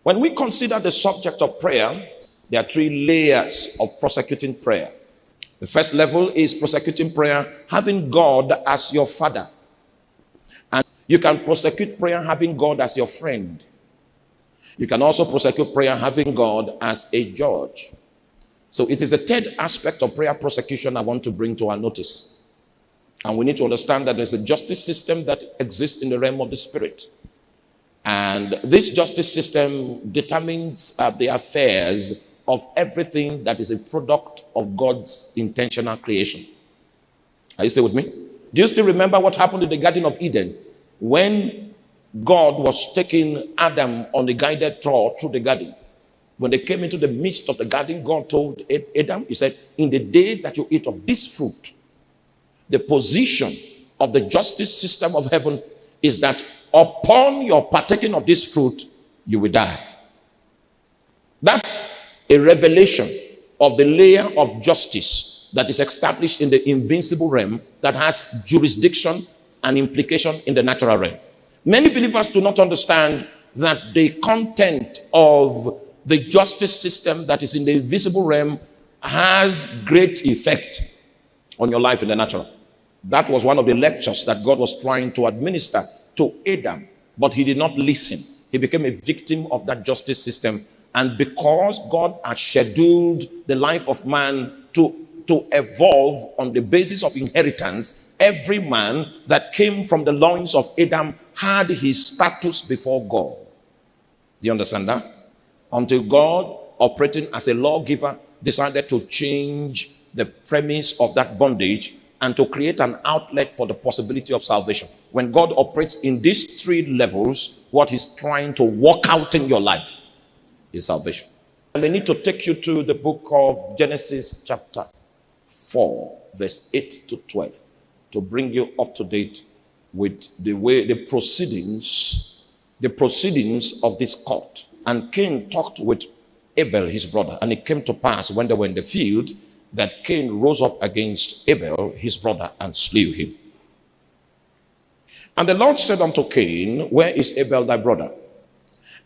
When we consider the subject of prayer, there are three layers of prosecuting prayer. The first level is prosecuting prayer, having God as your father. And you can prosecute prayer having God as your friend. You can also prosecute prayer having God as a judge. So it is the third aspect of prayer prosecution I want to bring to our notice. And we need to understand that there's a justice system that exists in the realm of the spirit. And this justice system determines the affairs of everything that is a product of God's intentional creation. Are you still with me? Do you still remember what happened in the Garden of Eden when God was taking Adam on the guided tour through the garden? When they came into the midst of the garden, God told Adam, he said, in the day that you eat of this fruit, the position of the justice system of heaven is that upon your partaking of this fruit, you will die. That's a revelation of the layer of justice that is established in the invincible realm that has jurisdiction and implication in the natural realm. Many believers do not understand that the content of the justice system that is in the invisible realm has great effect on your life in the natural. That was one of the lectures that God was trying to administer to Adam, but he did not listen. He became a victim of that justice system. And because God had scheduled the life of man to evolve on the basis of inheritance, every man that came from the loins of Adam had his status before God. Do you understand that? Until God, operating as a lawgiver, decided to change the premise of that bondage and to create an outlet for the possibility of salvation. When God operates in these three levels, what he's trying to work out in your life is salvation. And I need to take you to the book of Genesis chapter 4, verse 8 to 12, to bring you up to date with the proceedings of this court. And Cain talked with Abel, his brother, and it came to pass when they were in the field that Cain rose up against Abel, his brother, and slew him. And the Lord said unto Cain, where is Abel thy brother?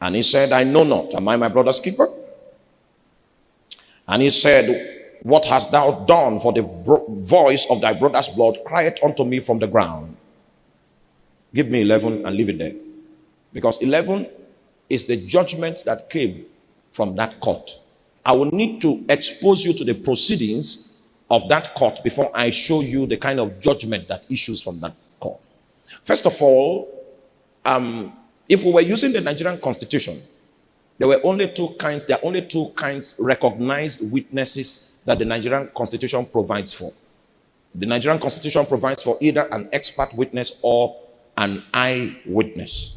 And he said, I know not. Am I my brother's keeper? And he said, what hast thou done? For the voice of thy brother's blood crieth unto me from the ground. Give me 11 and leave it there. Because 11 is the judgment that came from that court. I will need to expose you to the proceedings of that court before I show you the kind of judgment that issues from that court. First of all, if we were using the Nigerian Constitution, there are only two kinds recognized witnesses that the Nigerian Constitution provides for. The Nigerian Constitution provides for either an expert witness or an eyewitness.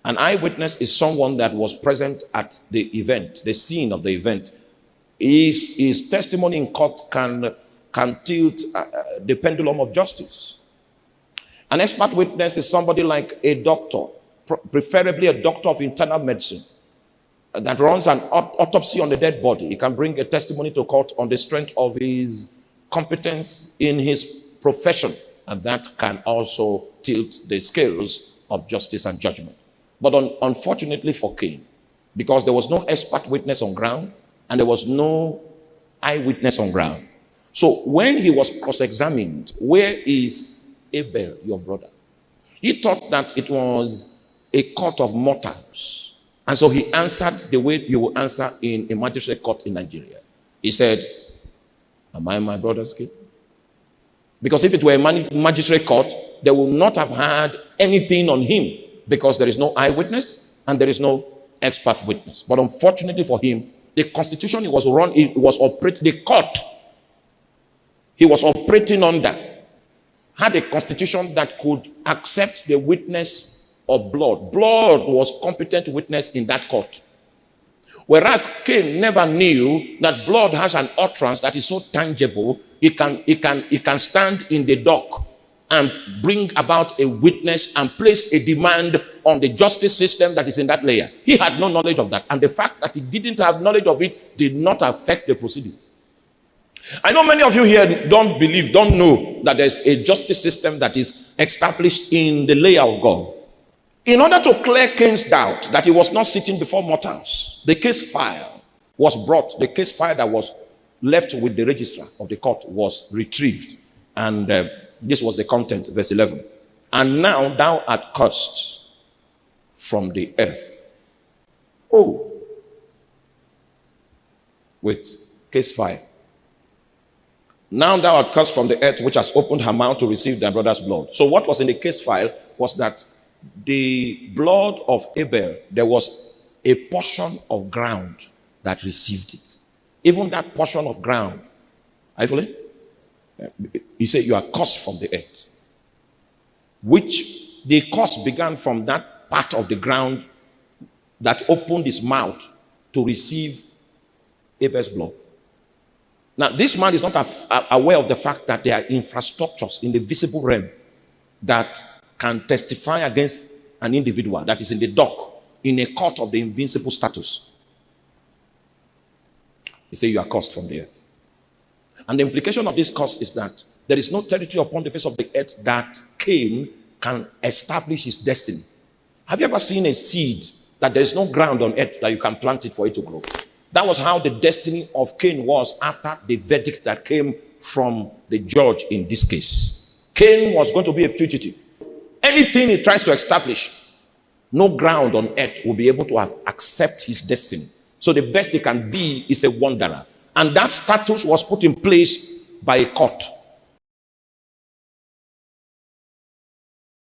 An eyewitness is someone that was present at the event, the scene of the event. His testimony in court can tilt the pendulum of justice. An expert witness is somebody like a doctor, preferably a doctor of internal medicine, that runs an autopsy on the dead body. He can bring a testimony to court on the strength of his competence in his profession, and that can also tilt the scales of justice and judgment. But unfortunately for Cain, because there was no expert witness on ground and there was no eyewitness on ground. So when he was cross-examined, where is Abel, your brother? He thought that it was a court of mortals. And so he answered the way you will answer in a magistrate court in Nigeria. He said, am I my brother's keeper? Because if it were a magistrate court, they would not have had anything on him, because there is no eyewitness and there is no expert witness. But unfortunately for him, the constitution the court he was operating under had a constitution that could accept the witness of blood. Blood was competent witness in that court. Whereas Cain never knew that blood has an utterance that is so tangible, it can stand in the dock and bring about a witness and place a demand on the justice system that is in that layer. He had no knowledge of that. And the fact that he didn't have knowledge of it did not affect the proceedings. I know many of you here don't know that there's a justice system that is established in the layer of God. In order to clear Cain's doubt that he was not sitting before mortals, the case file was brought. The case file that was left with the registrar of the court was retrieved. And this was the content, verse 11. And now thou art cursed from the earth. Oh. Wait, case file. Now thou art cursed from the earth, which has opened her mouth to receive thy brother's blood. So what was in the case file was that the blood of Abel, there was a portion of ground that received it. Even that portion of ground, actually, he said, you are cursed from the earth. Which the curse began from that part of the ground that opened his mouth to receive Abel's blood. Now, this man is not aware of the fact that there are infrastructures in the visible realm that can testify against an individual that is in the dock in a court of the invincible status. He said, you are cursed from the earth. And the implication of this curse is that there is no territory upon the face of the earth that Cain can establish his destiny. Have you ever seen a seed that there is no ground on earth that you can plant it for it to grow? That was how the destiny of Cain was after the verdict that came from the judge in this case. Cain was going to be a fugitive. Anything he tries to establish, no ground on earth will be able to accept his destiny. So the best he can be is a wanderer. And that status was put in place by a court.